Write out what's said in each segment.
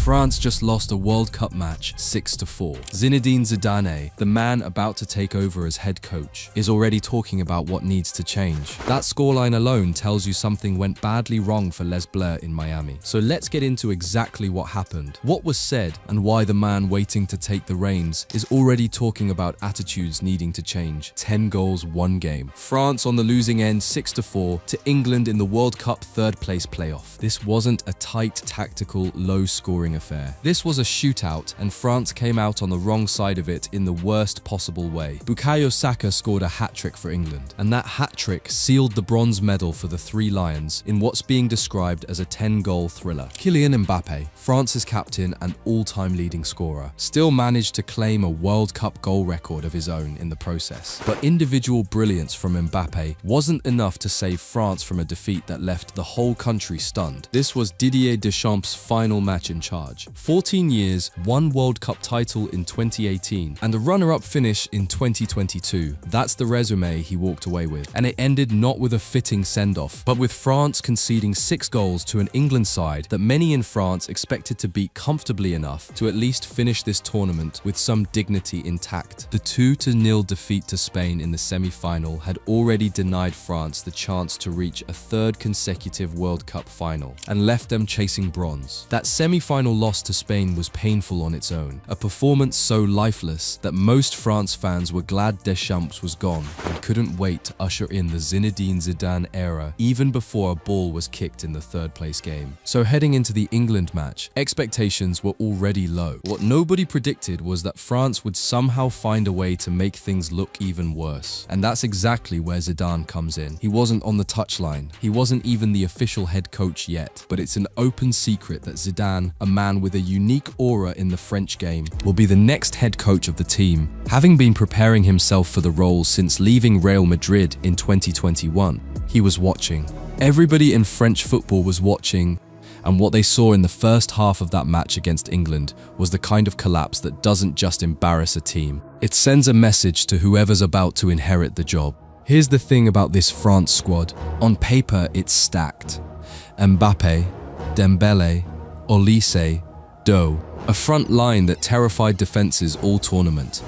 France just lost a World Cup match 6-4. Zinedine Zidane, the man about to take over as head coach, is already talking about what needs to change. That scoreline alone tells you something went badly wrong for Les Bleus in Miami. So let's get into exactly what happened, what was said, and why the man waiting to take the reins is already talking about attitudes needing to change. 10 goals, 1 game. France on the losing end 6-4 to England in the World Cup third place playoff. This wasn't a tight, tactical, low-scoring affair. This was a shootout, and France came out on the wrong side of it in the worst possible way. Bukayo Saka scored a hat-trick for England, and that hat-trick sealed the bronze medal for the Three Lions in what's being described as a 10-goal thriller. Kylian Mbappe, France's captain and all-time leading scorer, still managed to claim a World Cup goal record of his own in the process. But individual brilliance from Mbappe wasn't enough to save France from a defeat that left the whole country stunned. This was Didier Deschamps' final match in charge. 14 years, 1 World Cup title in 2018, and a runner-up finish in 2022. That's the resume he walked away with. And it ended not with a fitting send-off, but with France conceding 6 goals to an England side that many in France expected to beat comfortably enough to at least finish this tournament with some dignity intact. The 2-0 defeat to Spain in the semi-final had already denied France the chance to reach a 3rd consecutive World Cup final and left them chasing bronze. That semi-final loss to Spain was painful on its own, a performance so lifeless that most France fans were glad Deschamps was gone and couldn't wait to usher in the Zinedine Zidane era even before a ball was kicked in the 3rd place game. So heading into the England match, expectations were already low. What nobody predicted was that France would somehow find a way to make things look even worse. And that's exactly where Zidane comes in. He wasn't on the touchline. He wasn't even the official head coach yet, but it's an open secret that Zidane, a man with a unique aura in the French game, will be the next head coach of the team. Having been preparing himself for the role since leaving Real Madrid in 2021, he was watching. Everybody in French football was watching, and what they saw in the first half of that match against England was the kind of collapse that doesn't just embarrass a team. It sends a message to whoever's about to inherit the job. Here's the thing about this France squad. On paper, it's stacked. Mbappe, Dembele, Olise, Doe. A front line that terrified defenses all tournament.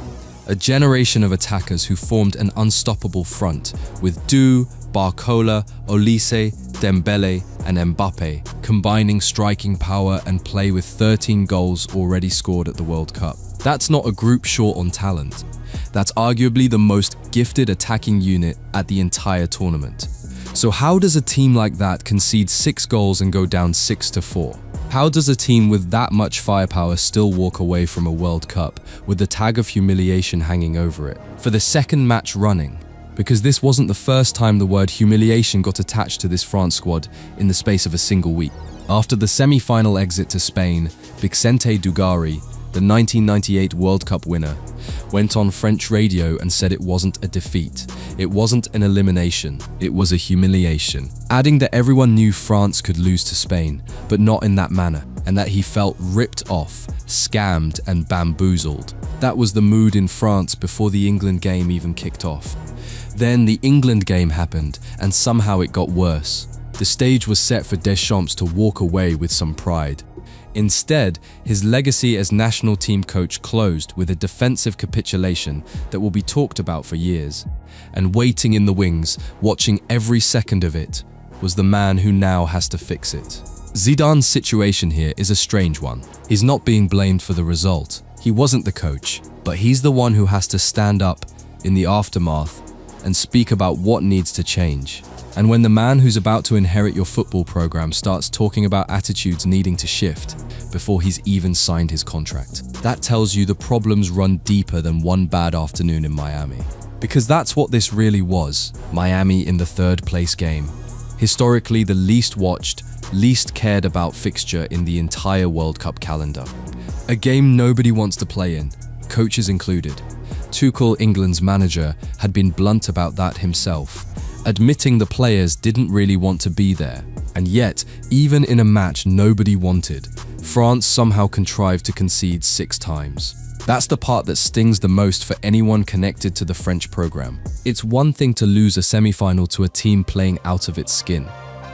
A generation of attackers who formed an unstoppable front with Doe, Barcola, Olise, Dembele, and Mbappe, combining striking power and play with 13 goals already scored at the World Cup. That's not a group short on talent. That's arguably the most gifted attacking unit at the entire tournament. So how does a team like that concede 6 goals and go down 6-4? How does a team with that much firepower still walk away from a World Cup with the tag of humiliation hanging over it? For the 2nd match running, because this wasn't the first time the word humiliation got attached to this France squad in the space of a single week. After the semi-final exit to Spain, Vicente Dugari, the 1998 World Cup winner, went on French radio and said it wasn't a defeat, it wasn't an elimination, it was a humiliation, adding that everyone knew France could lose to Spain, but not in that manner, and that he felt ripped off, scammed and bamboozled. That was the mood in France before the England game even kicked off. Then the England game happened, and somehow it got worse. The stage was set for Deschamps to walk away with some pride. Instead, his legacy as national team coach closed with a defensive capitulation that will be talked about for years. And waiting in the wings, watching every second of it, was the man who now has to fix it. Zidane's situation here is a strange one. He's not being blamed for the result. He wasn't the coach, but he's the one who has to stand up in the aftermath and speak about what needs to change. And when the man who's about to inherit your football program starts talking about attitudes needing to shift before he's even signed his contract, that tells you the problems run deeper than one bad afternoon in Miami. Because that's what this really was, Miami in the 3rd place game. Historically the least watched, least cared about fixture in the entire World Cup calendar. A game nobody wants to play in, coaches included. Tuchel, England's manager, had been blunt about that himself, admitting the players didn't really want to be there. And yet, even in a match nobody wanted, France somehow contrived to concede 6 times. That's the part that stings the most for anyone connected to the French program. It's one thing to lose a semi-final to a team playing out of its skin.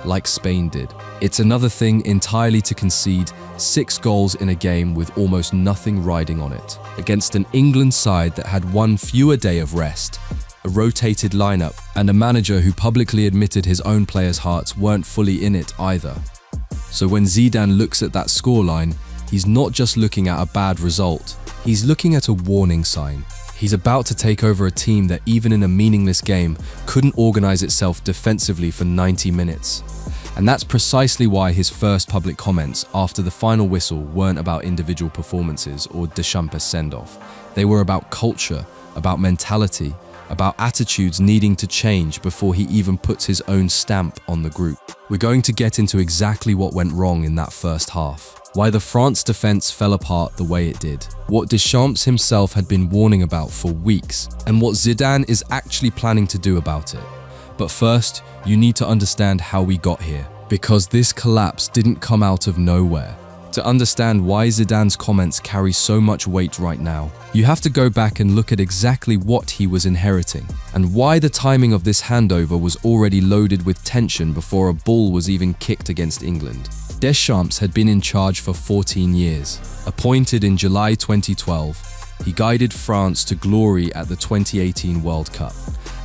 like Spain did. It's another thing entirely to concede 6 goals in a game with almost nothing riding on it, against an England side that had one fewer day of rest, a rotated lineup, and a manager who publicly admitted his own players' hearts weren't fully in it either. So when Zidane looks at that scoreline, he's not just looking at a bad result, he's looking at a warning sign. He's about to take over a team that even in a meaningless game couldn't organize itself defensively for 90 minutes. And that's precisely why his first public comments after the final whistle weren't about individual performances or Deschamps' send-off. They were about culture, about mentality, about attitudes needing to change before he even puts his own stamp on the group. We're going to get into exactly what went wrong in that first half, why the France defense fell apart the way it did, what Deschamps himself had been warning about for weeks, and what Zidane is actually planning to do about it. But first, you need to understand how we got here, because this collapse didn't come out of nowhere. To understand why Zidane's comments carry so much weight right now, you have to go back and look at exactly what he was inheriting, and why the timing of this handover was already loaded with tension before a ball was even kicked against England. Deschamps had been in charge for 14 years. Appointed in July 2012, he guided France to glory at the 2018 World Cup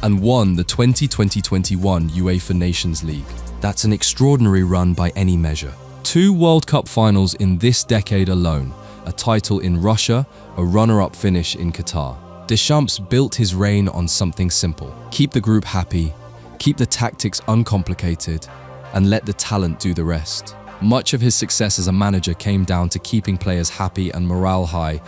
and won the 2020-21 UEFA Nations League. That's an extraordinary run by any measure. 2 World Cup finals in this decade alone, a title in Russia, a runner-up finish in Qatar. Deschamps built his reign on something simple: keep the group happy, keep the tactics uncomplicated, and let the talent do the rest. Much of his success as a manager came down to keeping players happy and morale high,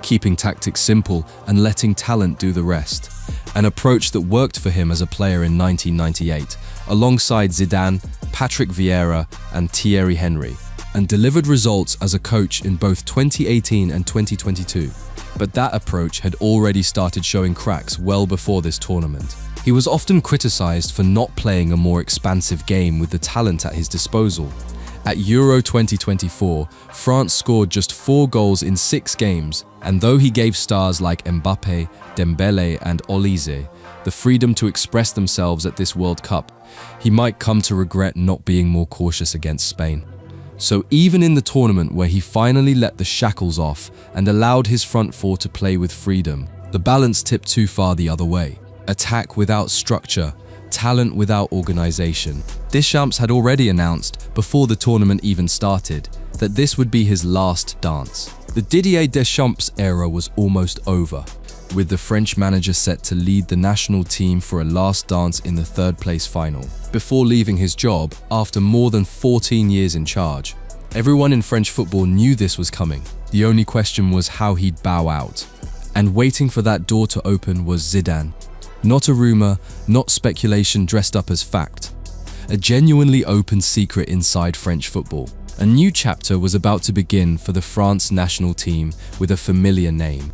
keeping tactics simple and letting talent do the rest. An approach that worked for him as a player in 1998, alongside Zidane, Patrick Vieira and Thierry Henry, and delivered results as a coach in both 2018 and 2022. But that approach had already started showing cracks well before this tournament. He was often criticized for not playing a more expansive game with the talent at his disposal. At Euro 2024, France scored just 4 goals in 6 games, and though he gave stars like Mbappe, Dembele and Olise the freedom to express themselves at this World Cup, he might come to regret not being more cautious against Spain. So even in the tournament where he finally let the shackles off and allowed his front four to play with freedom, the balance tipped too far the other way. Attack without structure, talent without organization. Deschamps had already announced, before the tournament even started, that this would be his last dance. The Didier Deschamps era was almost over, with the French manager set to lead the national team for a last dance in the third-place final, before leaving his job after more than 14 years in charge. Everyone in French football knew this was coming. The only question was how he'd bow out. And waiting for that door to open was Zidane. Not a rumor, not speculation dressed up as fact. A genuinely open secret inside French football. A new chapter was about to begin for the France national team with a familiar name,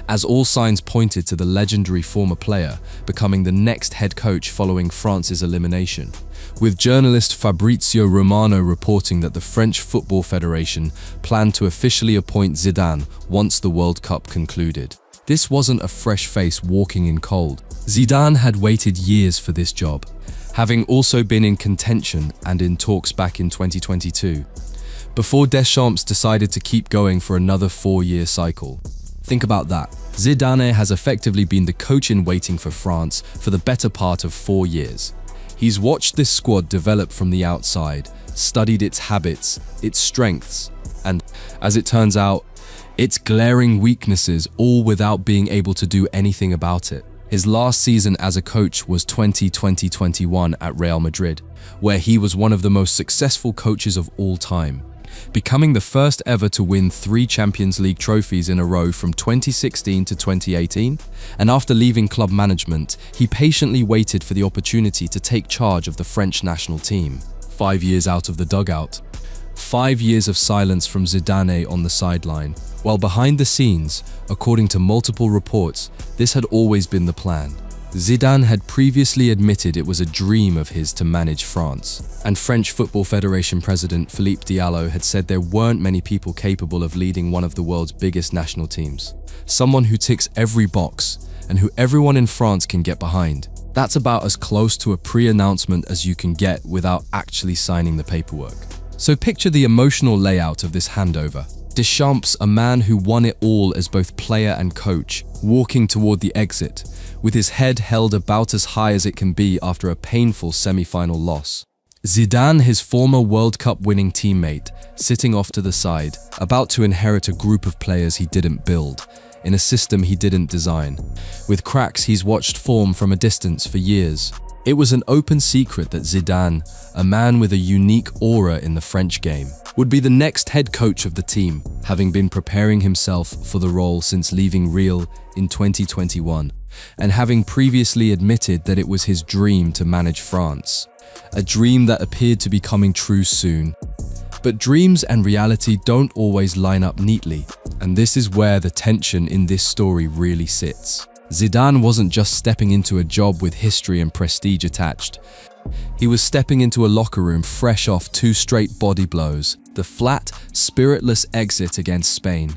as all signs pointed to the legendary former player becoming the next head coach following France's elimination, with journalist Fabrizio Romano reporting that the French Football Federation planned to officially appoint Zidane once the World Cup concluded. This wasn't a fresh face walking in cold. Zidane had waited years for this job, having also been in contention and in talks back in 2022, before Deschamps decided to keep going for another 4-year cycle. Think about that. Zidane has effectively been the coach in waiting for France for the better part of 4 years. He's watched this squad develop from the outside, studied its habits, its strengths, and, as it turns out, its glaring weaknesses, all without being able to do anything about it. His last season as a coach was 2020-21 at Real Madrid, where he was one of the most successful coaches of all time, becoming the first ever to win 3 Champions League trophies in a row from 2016 to 2018, and after leaving club management, he patiently waited for the opportunity to take charge of the French national team. 5 years out of the dugout. 5 years of silence from Zidane on the sideline, while behind the scenes, according to multiple reports, this had always been the plan. Zidane had previously admitted it was a dream of his to manage France, and French Football Federation President Philippe Diallo had said there weren't many people capable of leading one of the world's biggest national teams. Someone who ticks every box, and who everyone in France can get behind. That's about as close to a pre-announcement as you can get without actually signing the paperwork. So picture the emotional layout of this handover. Deschamps, a man who won it all as both player and coach, walking toward the exit, with his head held about as high as it can be after a painful semi-final loss. Zidane, his former World Cup winning teammate, sitting off to the side, about to inherit a group of players he didn't build, in a system he didn't design, with cracks he's watched form from a distance for years. It was an open secret that Zidane, a man with a unique aura in the French game, would be the next head coach of the team, having been preparing himself for the role since leaving Real in 2021, and having previously admitted that it was his dream to manage France, a dream that appeared to be coming true soon. But dreams and reality don't always line up neatly, and this is where the tension in this story really sits. Zidane wasn't just stepping into a job with history and prestige attached. He was stepping into a locker room fresh off 2 straight body blows, the flat, spiritless exit against Spain,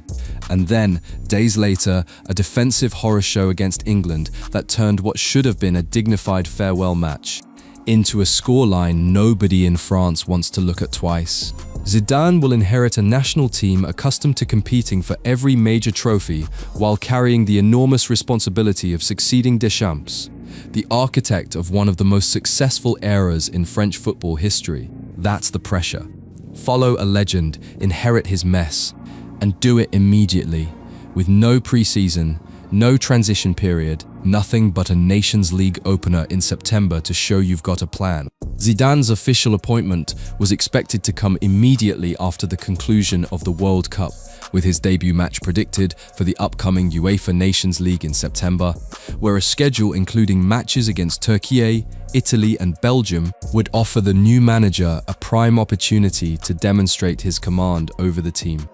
and then, days later, a defensive horror show against England that turned what should have been a dignified farewell match into a scoreline nobody in France wants to look at twice. Zidane will inherit a national team accustomed to competing for every major trophy while carrying the enormous responsibility of succeeding Deschamps, the architect of one of the most successful eras in French football history. That's the pressure. Follow a legend, inherit his mess, and do it immediately, with no preseason, no transition period, nothing but a Nations League opener in September to show you've got a plan. Zidane's official appointment was expected to come immediately after the conclusion of the World Cup, with his debut match predicted for the upcoming UEFA Nations League in September, where a schedule including matches against Turkey, Italy and Belgium would offer the new manager a prime opportunity to demonstrate his command over the team.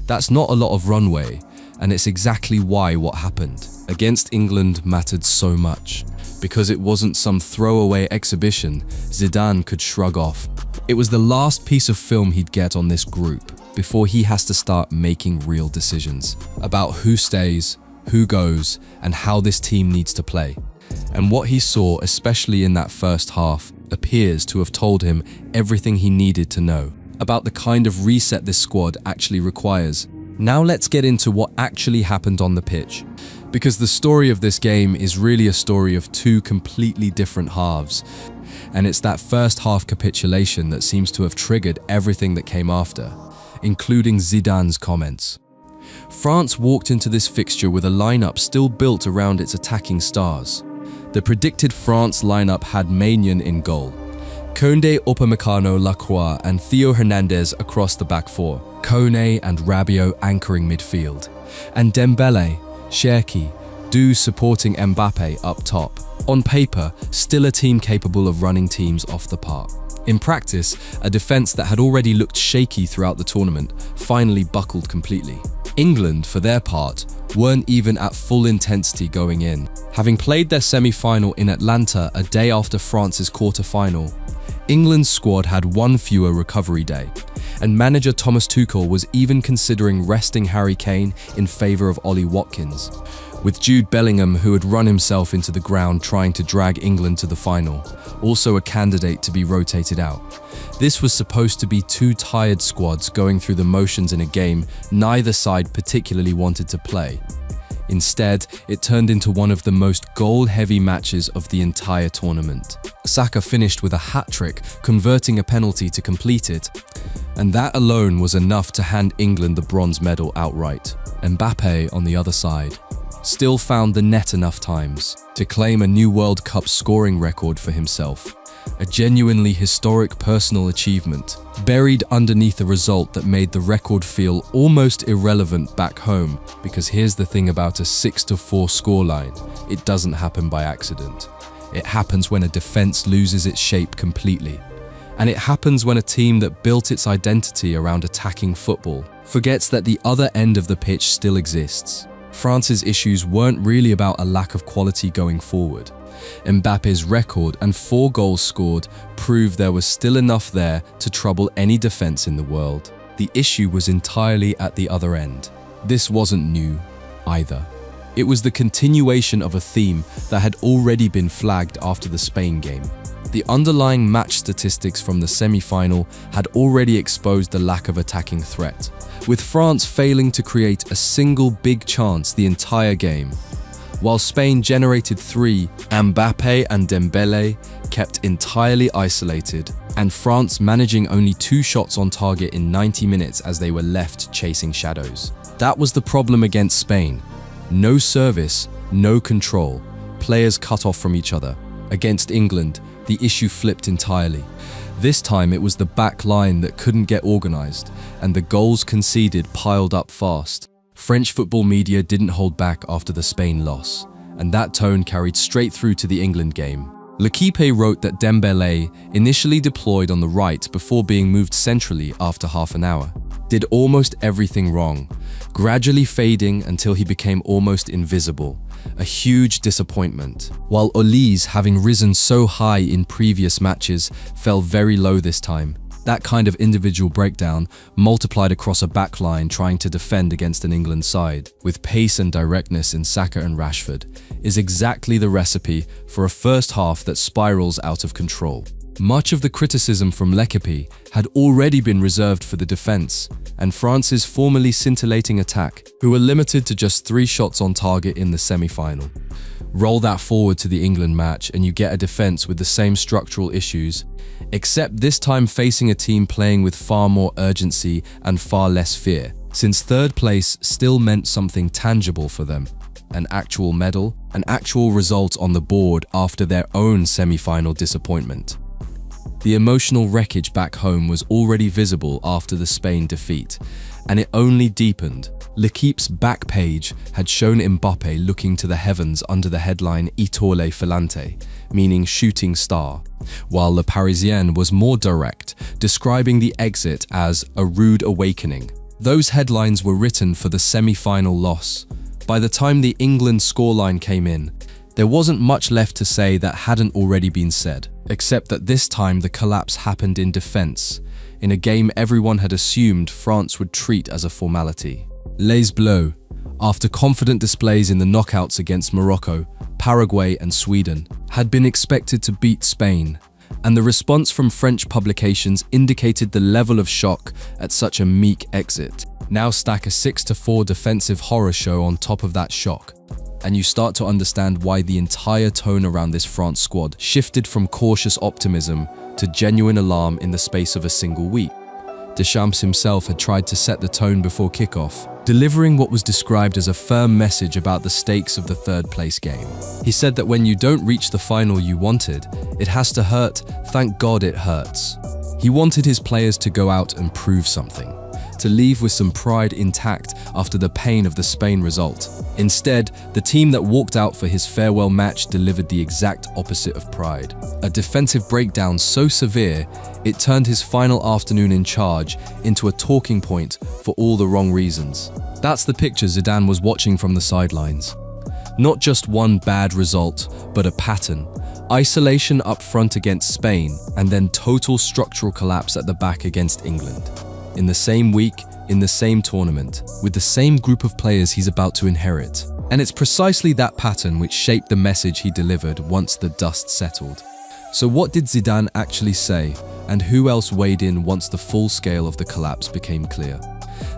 That's not a lot of runway, and it's exactly why what happened against England mattered so much. Because it wasn't some throwaway exhibition Zidane could shrug off. It was the last piece of film he'd get on this group before he has to start making real decisions about who stays, who goes, and how this team needs to play. And what he saw, especially in that first half, appears to have told him everything he needed to know about the kind of reset this squad actually requires. Now let's get into what actually happened on the pitch, because the story of this game is really a story of 2 completely different halves, and it's that first half capitulation that seems to have triggered everything that came after, including Zidane's comments. France walked into this fixture with a lineup still built around its attacking stars. The predicted France lineup had Maignan in goal, Koundé, Upamecano, Lacroix and Theo Hernandez across the back 4, Kone and Rabiot anchoring midfield, and Dembele, Cherki, Dou supporting Mbappe up top. On paper, still a team capable of running teams off the park. In practice, a defense that had already looked shaky throughout the tournament finally buckled completely. England, for their part, weren't even at full intensity going in. Having played their semi-final in Atlanta a day after France's quarter-final, England's squad had 1 fewer recovery day, and manager Thomas Tuchel was even considering resting Harry Kane in favour of Ollie Watkins, with Jude Bellingham, who had run himself into the ground trying to drag England to the final, also a candidate to be rotated out. This was supposed to be 2 tired squads going through the motions in a game neither side particularly wanted to play. Instead, it turned into one of the most goal-heavy matches of the entire tournament. Saka finished with a hat-trick, converting a penalty to complete it, and that alone was enough to hand England the bronze medal outright. Mbappe, on the other side, still found the net enough times to claim a new World Cup scoring record for himself, a genuinely historic personal achievement, buried underneath a result that made the record feel almost irrelevant back home, because here's the thing about a 6-4 scoreline, it doesn't happen by accident. It happens when a defense loses its shape completely. And it happens when a team that built its identity around attacking football forgets that the other end of the pitch still exists. France's issues weren't really about a lack of quality going forward. Mbappe's record and 4 goals scored proved there was still enough there to trouble any defense in the world. The issue was entirely at the other end. This wasn't new, either. It was the continuation of a theme that had already been flagged after the Spain game. The underlying match statistics from the semi-final had already exposed the lack of attacking threat, with France failing to create a single big chance the entire game. While Spain generated 3, Mbappé and Dembélé kept entirely isolated, and France managing only 2 shots on target in 90 minutes as they were left chasing shadows. That was the problem against Spain. No service, no control, players cut off from each other. Against England, the issue flipped entirely. This time it was the back line that couldn't get organised, and the goals conceded piled up fast. French football media didn't hold back after the Spain loss, and that tone carried straight through to the England game. L'Équipe wrote that Dembélé, initially deployed on the right before being moved centrally after half an hour, did almost everything wrong, gradually fading until he became almost invisible. A huge disappointment. While Olise, having risen so high in previous matches, fell very low this time. That kind of individual breakdown, multiplied across a backline trying to defend against an England side, with pace and directness in Saka and Rashford, is exactly the recipe for a first half that spirals out of control. Much of the criticism from L'Équipe had already been reserved for the defence, and France's formerly scintillating attack, who were limited to just 3 shots on target in the semi-final. Roll that forward to the England match and you get a defence with the same structural issues, except this time facing a team playing with far more urgency and far less fear, since third place still meant something tangible for them. An actual medal, an actual result on the board after their own semi-final disappointment. The emotional wreckage back home was already visible after the Spain defeat, and it only deepened. L'Équipe's back page had shown Mbappé looking to the heavens under the headline Étoile filante, meaning shooting star, while Le Parisien was more direct, describing the exit as a rude awakening. Those headlines were written for the semi-final loss. By the time the England scoreline came in, there wasn't much left to say that hadn't already been said, except that this time the collapse happened in defence, in a game everyone had assumed France would treat as a formality. Les Bleus, after confident displays in the knockouts against Morocco, Paraguay and Sweden, had been expected to beat Spain, and the response from French publications indicated the level of shock at such a meek exit. Now stack a 6-4 defensive horror show on top of that shock, and you start to understand why the entire tone around this France squad shifted from cautious optimism to genuine alarm in the space of a single week. Deschamps himself had tried to set the tone before kickoff, delivering what was described as a firm message about the stakes of the third-place game. He said that when you don't reach the final you wanted, it has to hurt. Thank God it hurts. He wanted his players to go out and prove something, to leave with some pride intact after the pain of the Spain result. Instead, the team that walked out for his farewell match delivered the exact opposite of pride. A defensive breakdown so severe, it turned his final afternoon in charge into a talking point for all the wrong reasons. That's the picture Zidane was watching from the sidelines. Not just one bad result, but a pattern. Isolation up front against Spain, and then total structural collapse at the back against England. In the same week, in the same tournament, with the same group of players he's about to inherit. And it's precisely that pattern which shaped the message he delivered once the dust settled. So what did Zidane actually say, and who else weighed in once the full scale of the collapse became clear?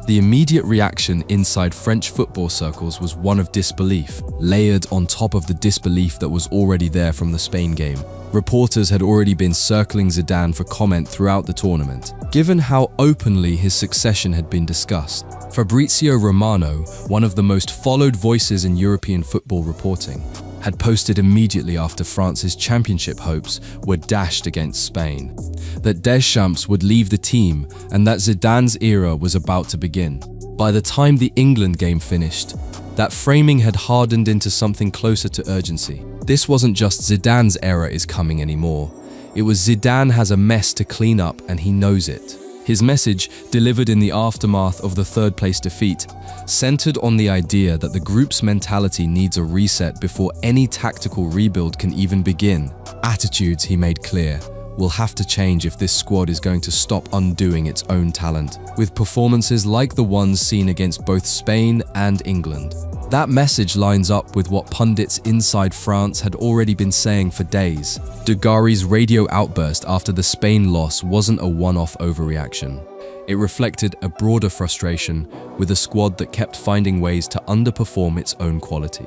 The immediate reaction inside French football circles was one of disbelief, layered on top of the disbelief that was already there from the Spain game. Reporters had already been circling Zidane for comment throughout the tournament, given how openly his succession had been discussed. Fabrizio Romano, one of the most followed voices in European football reporting, had posted immediately after France's championship hopes were dashed against Spain, that Deschamps would leave the team and that Zidane's era was about to begin. By the time the England game finished, that framing had hardened into something closer to urgency. This wasn't just Zidane's era is coming anymore. It was Zidane has a mess to clean up and he knows it. His message, delivered in the aftermath of the third-place defeat, centered on the idea that the group's mentality needs a reset before any tactical rebuild can even begin. Attitudes, he made clear, will have to change if this squad is going to stop undoing its own talent, with performances like the ones seen against both Spain and England. That message lines up with what pundits inside France had already been saying for days. Dugarry's radio outburst after the Spain loss wasn't a one-off overreaction. It reflected a broader frustration with a squad that kept finding ways to underperform its own quality.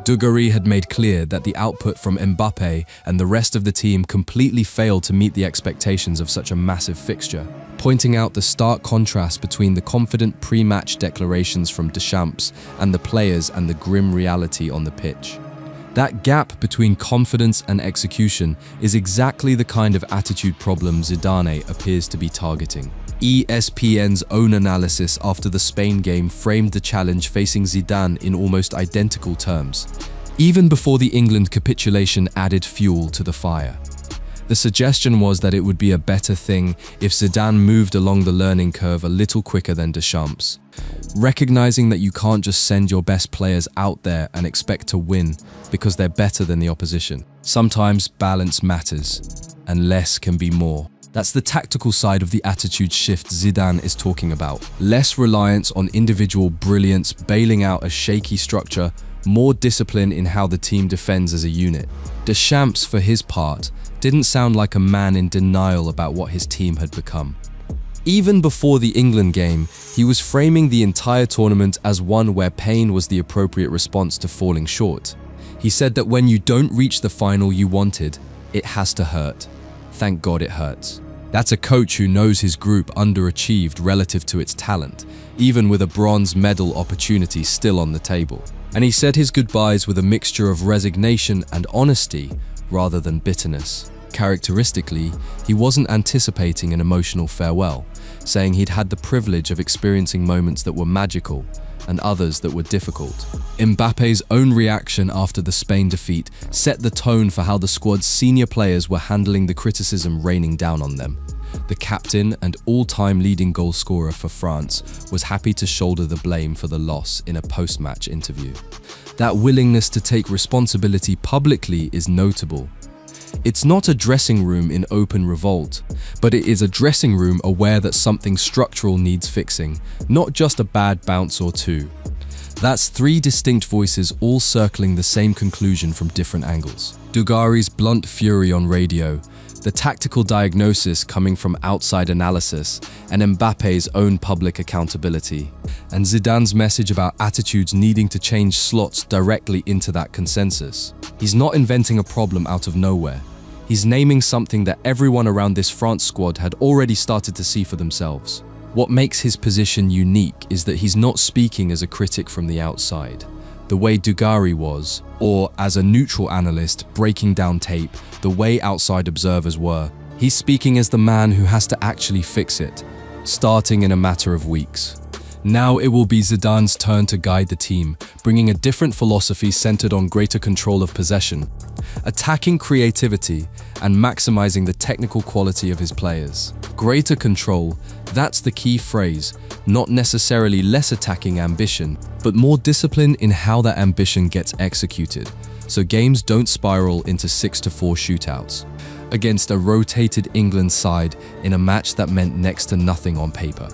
Dugarry had made clear that the output from Mbappé and the rest of the team completely failed to meet the expectations of such a massive fixture, pointing out the stark contrast between the confident pre-match declarations from Deschamps and the players and the grim reality on the pitch. That gap between confidence and execution is exactly the kind of attitude problem Zidane appears to be targeting. ESPN's own analysis after the Spain game framed the challenge facing Zidane in almost identical terms. Even before the England capitulation added fuel to the fire. The suggestion was that it would be a better thing if Zidane moved along the learning curve a little quicker than Deschamps, recognizing that you can't just send your best players out there and expect to win because they're better than the opposition. Sometimes balance matters, and less can be more. That's the tactical side of the attitude shift Zidane is talking about. Less reliance on individual brilliance bailing out a shaky structure, more discipline in how the team defends as a unit. Deschamps, for his part, didn't sound like a man in denial about what his team had become. Even before the England game, he was framing the entire tournament as one where pain was the appropriate response to falling short. He said that when you don't reach the final you wanted, it has to hurt. Thank God it hurts. That's a coach who knows his group underachieved relative to its talent, even with a bronze medal opportunity still on the table. And he said his goodbyes with a mixture of resignation and honesty rather than bitterness. Characteristically, he wasn't anticipating an emotional farewell, saying he'd had the privilege of experiencing moments that were magical and others that were difficult. Mbappé's own reaction after the Spain defeat set the tone for how the squad's senior players were handling the criticism raining down on them. The captain and all-time leading goal scorer for France was happy to shoulder the blame for the loss in a post-match interview. That willingness to take responsibility publicly is notable. It's not a dressing room in open revolt, but it is a dressing room aware that something structural needs fixing, not just a bad bounce or two. That's three distinct voices all circling the same conclusion from different angles. Dugarry's blunt fury on radio, the tactical diagnosis coming from outside analysis, and Mbappé's own public accountability. And Zidane's message about attitudes needing to change slots directly into that consensus. He's not inventing a problem out of nowhere. He's naming something that everyone around this France squad had already started to see for themselves. What makes his position unique is that he's not speaking as a critic from the outside, the way Dugarry was, or as a neutral analyst breaking down tape, the way outside observers were. He's speaking as the man who has to actually fix it, starting in a matter of weeks. Now it will be Zidane's turn to guide the team, bringing a different philosophy centered on greater control of possession, attacking creativity, and maximizing the technical quality of his players. Greater control, that's the key phrase, not necessarily less attacking ambition, but more discipline in how that ambition gets executed, so games don't spiral into 6-4 shootouts, against a rotated England side in a match that meant next to nothing on paper.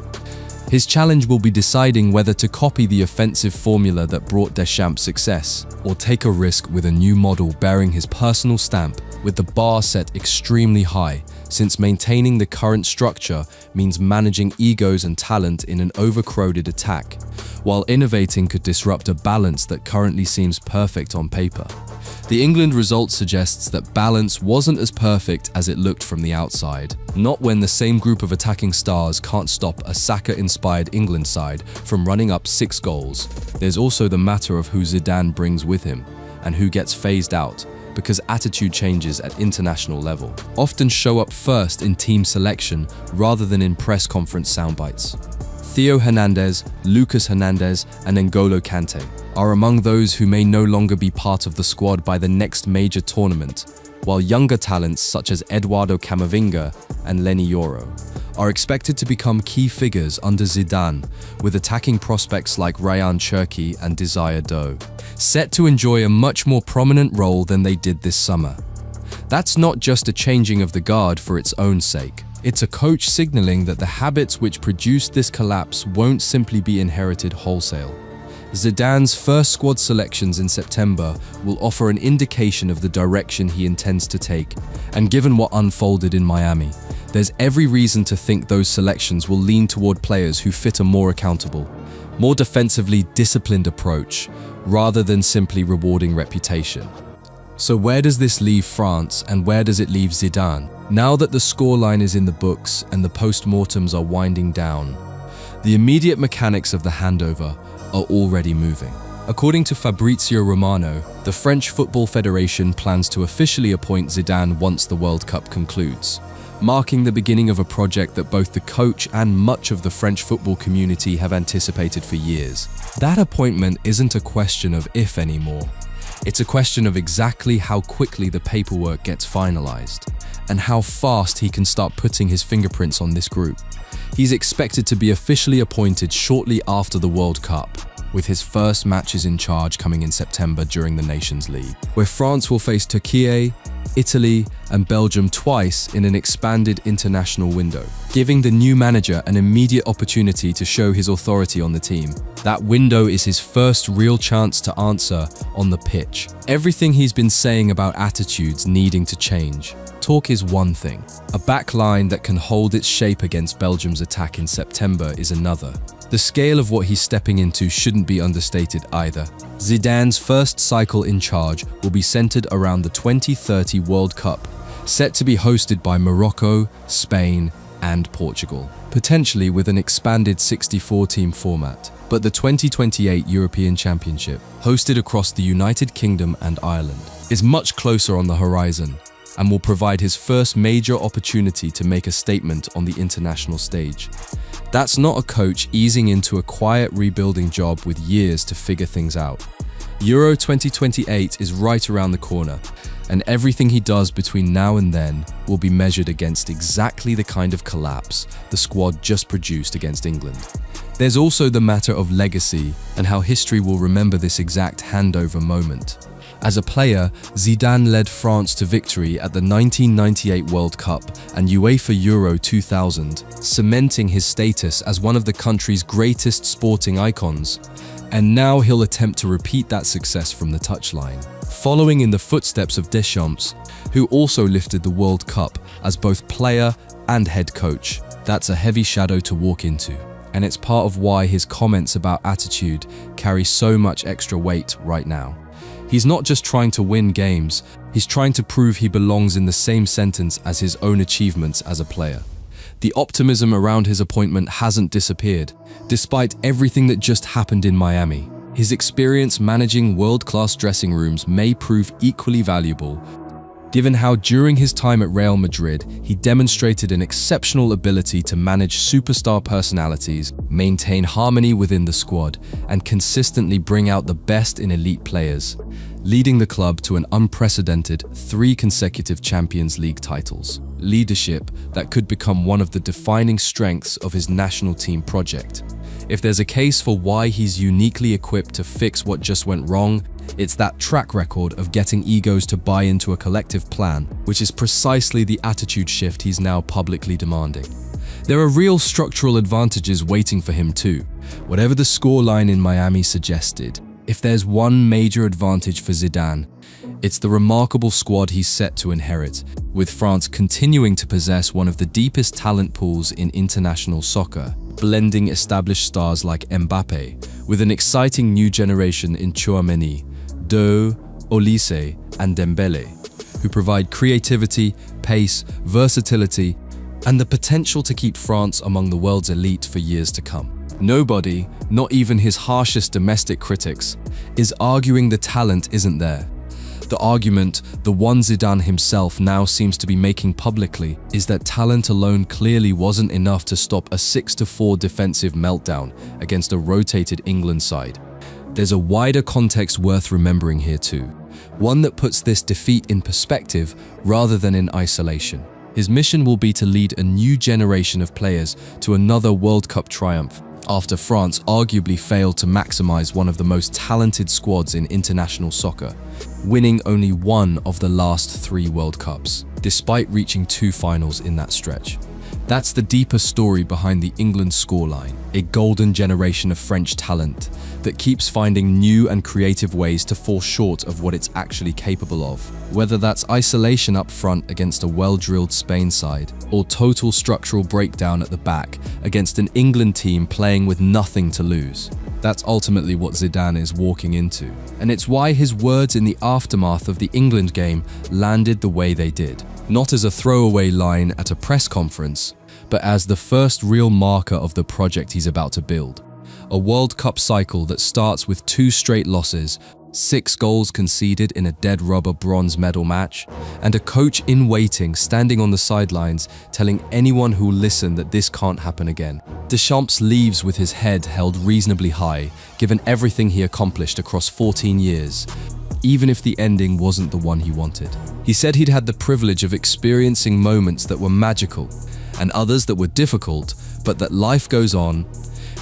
His challenge will be deciding whether to copy the offensive formula that brought Deschamps success, or take a risk with a new model bearing his personal stamp, with the bar set extremely high, since maintaining the current structure means managing egos and talent in an overcrowded attack, while innovating could disrupt a balance that currently seems perfect on paper. The England result suggests that balance wasn't as perfect as it looked from the outside. Not when the same group of attacking stars can't stop a Saka-inspired England side from running up 6 goals. There's also the matter of who Zidane brings with him, and who gets phased out, because attitude changes at international level often show up first in team selection rather than in press conference soundbites. Theo Hernandez, Lucas Hernandez, and N'Golo Kante are among those who may no longer be part of the squad by the next major tournament, while younger talents such as Eduardo Camavinga and Lenny Yoro are expected to become key figures under Zidane, with attacking prospects like Ryan Cherki and Desire Doe set to enjoy a much more prominent role than they did this summer. That's not just a changing of the guard for its own sake. It's a coach signaling that the habits which produced this collapse won't simply be inherited wholesale. Zidane's first squad selections in September will offer an indication of the direction he intends to take, and given what unfolded in Miami, there's every reason to think those selections will lean toward players who fit a more accountable, more defensively disciplined approach, rather than simply rewarding reputation. So where does this leave France, and where does it leave Zidane? Now that the scoreline is in the books and the post-mortems are winding down, the immediate mechanics of the handover are already moving. According to Fabrizio Romano, the French Football Federation plans to officially appoint Zidane once the World Cup concludes, marking the beginning of a project that both the coach and much of the French football community have anticipated for years. That appointment isn't a question of if anymore. It's a question of exactly how quickly the paperwork gets finalized, and how fast he can start putting his fingerprints on this group. He's expected to be officially appointed shortly after the World Cup, with his first matches in charge coming in September during the Nations League, where France will face Turkey, Italy, and Belgium twice in an expanded international window, giving the new manager an immediate opportunity to show his authority on the team. That window is his first real chance to answer on the pitch. Everything he's been saying about attitudes needing to change. Talk is one thing. A back line that can hold its shape against Belgium's attack in September is another. The scale of what he's stepping into shouldn't be understated either. Zidane's first cycle in charge will be centered around the 2030 World Cup, set to be hosted by Morocco, Spain, and Portugal, potentially with an expanded 64-team format. But the 2028 European Championship, hosted across the United Kingdom and Ireland, is much closer on the horizon, and will provide his first major opportunity to make a statement on the international stage. That's not a coach easing into a quiet rebuilding job with years to figure things out. Euro 2028 is right around the corner, and everything he does between now and then will be measured against exactly the kind of collapse the squad just produced against England. There's also the matter of legacy and how history will remember this exact handover moment. As a player, Zidane led France to victory at the 1998 World Cup and UEFA Euro 2000, cementing his status as one of the country's greatest sporting icons. And now he'll attempt to repeat that success from the touchline, following in the footsteps of Deschamps, who also lifted the World Cup as both player and head coach. That's a heavy shadow to walk into, and it's part of why his comments about attitude carry so much extra weight right now. He's not just trying to win games, he's trying to prove he belongs in the same sentence as his own achievements as a player. The optimism around his appointment hasn't disappeared, despite everything that just happened in Miami. His experience managing world-class dressing rooms may prove equally valuable, given how during his time at Real Madrid, he demonstrated an exceptional ability to manage superstar personalities, maintain harmony within the squad, and consistently bring out the best in elite players, leading the club to an unprecedented 3 consecutive Champions League titles. Leadership that could become one of the defining strengths of his national team project. If there's a case for why he's uniquely equipped to fix what just went wrong, it's that track record of getting egos to buy into a collective plan, which is precisely the attitude shift he's now publicly demanding. There are real structural advantages waiting for him too, whatever the scoreline in Miami suggested. If there's one major advantage for Zidane, it's the remarkable squad he's set to inherit, with France continuing to possess one of the deepest talent pools in international soccer, blending established stars like Mbappe with an exciting new generation in Tchouaméni, Dou, Olise, and Dembele, who provide creativity, pace, versatility, and the potential to keep France among the world's elite for years to come. Nobody, not even his harshest domestic critics, is arguing the talent isn't there. The argument, the one Zidane himself now seems to be making publicly, is that talent alone clearly wasn't enough to stop a 6-4 defensive meltdown against a rotated England side. There's a wider context worth remembering here too, one that puts this defeat in perspective rather than in isolation. His mission will be to lead a new generation of players to another World Cup triumph, after France arguably failed to maximize one of the most talented squads in international soccer, winning only one of the last 3 World Cups, despite reaching 2 finals in that stretch. That's the deeper story behind the England scoreline, a golden generation of French talent that keeps finding new and creative ways to fall short of what it's actually capable of. Whether that's isolation up front against a well-drilled Spain side, or total structural breakdown at the back against an England team playing with nothing to lose. That's ultimately what Zidane is walking into. And it's why his words in the aftermath of the England game landed the way they did. Not as a throwaway line at a press conference, but as the first real marker of the project he's about to build. A World Cup cycle that starts with 2 straight losses, 6 goals conceded in a dead rubber bronze medal match, and a coach in waiting standing on the sidelines telling anyone who'll listen that this can't happen again. Deschamps leaves with his head held reasonably high, given everything he accomplished across 14 years, even if the ending wasn't the one he wanted. He said he'd had the privilege of experiencing moments that were magical, and others that were difficult, but that life goes on,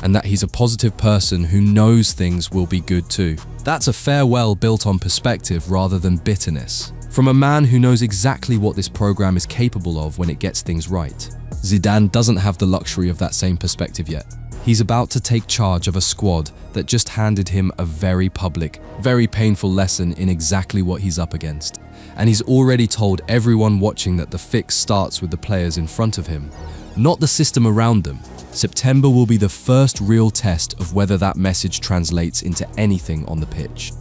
and that he's a positive person who knows things will be good too. That's a farewell built on perspective rather than bitterness, from a man who knows exactly what this program is capable of when it gets things right. Zidane doesn't have the luxury of that same perspective yet. He's about to take charge of a squad that just handed him a very public, very painful lesson in exactly what he's up against. And he's already told everyone watching that the fix starts with the players in front of him, not the system around them. September will be the first real test of whether that message translates into anything on the pitch.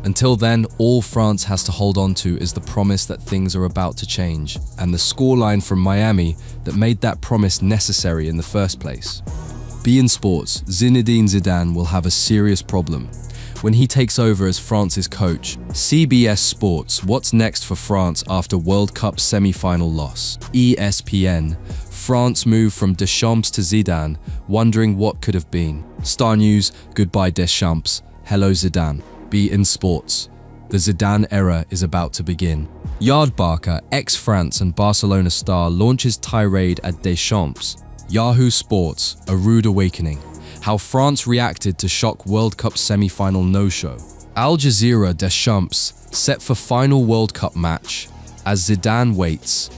Until then, all France has to hold on to is the promise that things are about to change, and the scoreline from Miami that made that promise necessary in the first place. In sports, Zinedine Zidane will have a serious problem when he takes over as France's coach. CBS Sports, what's next for France after World Cup semi-final loss? ESPN, France move from Deschamps to Zidane, wondering what could have been. Star News, goodbye Deschamps, hello Zidane. In sports, the Zidane era is about to begin. Yardbarker, ex-France and Barcelona star, launches tirade at Deschamps. Yahoo Sports, a rude awakening. How France reacted to shock World Cup semi-final no-show. Al Jazeera, Deschamps, set for final World Cup match as Zidane waits.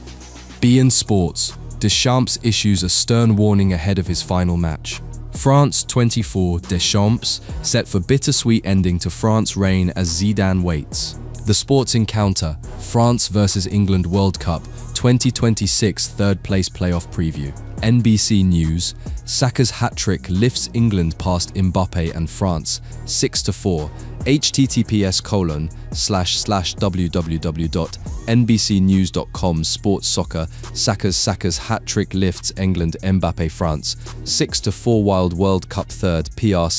In sports, Deschamps issues a stern warning ahead of his final match. France 24, Deschamps, set for bittersweet ending to France's reign as Zidane waits. The Sports Encounter, France vs England World Cup 2026 third-place playoff preview. NBC News, Saka's hat-trick lifts England past Mbappe and France 6-4. https://www.nbcnews.com Sports Soccer, Saka's hat-trick lifts England Mbappe France 6-4 Wild World Cup third PRC